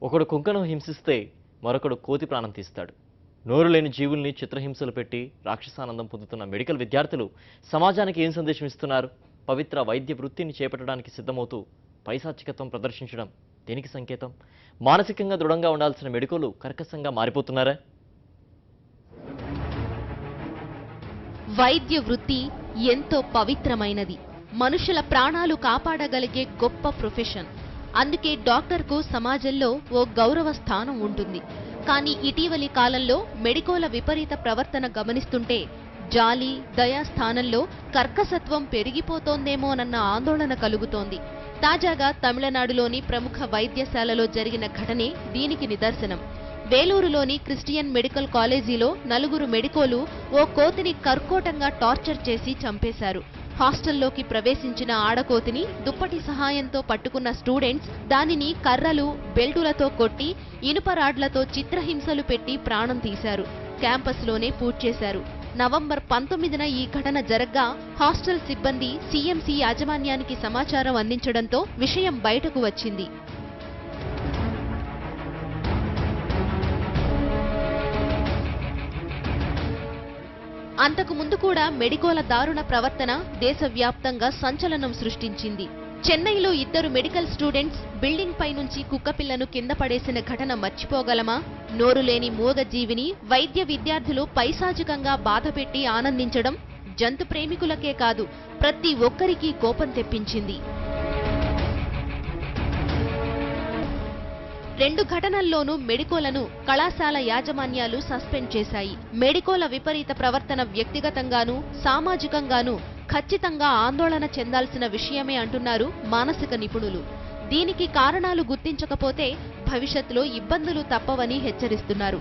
ఒకడు కుక్కను హింసిస్తే మరొకడు కోతి ప్రాణం తీస్తాడు. నోరు లేని జీవుల్ని చిత్రహింసలు పెట్టి రాక్షసానందం పొందుతున్న మెడికల్ విద్యార్థులు సమాజానికి ఏం సందేశం ఇస్తున్నారు? పవిత్ర వైద్య వృత్తిని చేపట్టడానికి సిద్ధమవుతూ పైశాచికత్వం ప్రదర్శించడం దేనికి సంకేతం? మానసికంగా దృఢంగా ఉండాల్సిన మెడికోలు కర్కశంగా మారిపోతున్నారా? వైద్య వృత్తి ఎంతో పవిత్రమైనది. మనుషుల ప్రాణాలు కాపాడగలిగే గొప్ప ప్రొఫెషన్. అందుకే డాక్టర్కు సమాజంలో ఓ గౌరవ స్థానం ఉంటుంది. కానీ ఇటీవలి కాలంలో మెడికోల విపరీత ప్రవర్తన గమనిస్తుంటే జాలి, దయా స్థానంలో కర్కసత్వం పెరిగిపోతోందేమోనన్న ఆందోళన కలుగుతోంది. తాజాగా తమిళనాడులోని ప్రముఖ వైద్యశాలలో జరిగిన ఘటనే దీనికి నిదర్శనం. వేలూరులోని క్రిస్టియన్ మెడికల్ కాలేజీలో 4 మెడికోలు ఓ కోతిని కర్కోటంగా టార్చర్ చేసి చంపేశారు. హాస్టల్లోకి ప్రవేశించిన ఆడకోతిని దుప్పటి సహాయంతో పట్టుకున్న స్టూడెంట్స్ దానిని కర్రలు, బెల్టులతో కొట్టి ఇనుప రాడ్లతో చిత్రహింసలు పెట్టి ప్రాణం తీశారు. క్యాంపస్లోనే పూడ్చేశారు. నవంబర్ 19న ఈ ఘటన జరగ్గా హాస్టల్ సిబ్బంది సీఎంసీ యాజమాన్యానికి సమాచారం అందించడంతో విషయం బయటకు వచ్చింది. అంతకు ముందు కూడా మెడికోల దారుణ ప్రవర్తన దేశవ్యాప్తంగా సంచలనం సృష్టించింది. చెన్నైలో 2 మెడికల్ స్టూడెంట్స్ బిల్డింగ్ పై నుంచి కుక్కపిల్లను కింద పడేసిన ఘటన మర్చిపోగలమా? నోరు లేని మూగ జీవిని వైద్య విద్యార్థులు పైశాచికంగా బాధపెట్టి ఆనందించడం జంతు ప్రేమికులకే కాదు, ప్రతి ఒక్కరికీ కోపం తెప్పించింది. 2 ఘటనల్లోనూ మెడికోలను కళాశాల యాజమాన్యాలు సస్పెండ్ చేశాయి. మెడికోల విపరీత ప్రవర్తన వ్యక్తిగతంగానూ సామాజికంగానూ ఖచ్చితంగా ఆందోళన చెందాల్సిన విషయమే అంటున్నారు మానసిక నిపుణులు. దీనికి కారణాలు గుర్తించకపోతే భవిష్యత్తులో ఇబ్బందులు తప్పవని హెచ్చరిస్తున్నారు.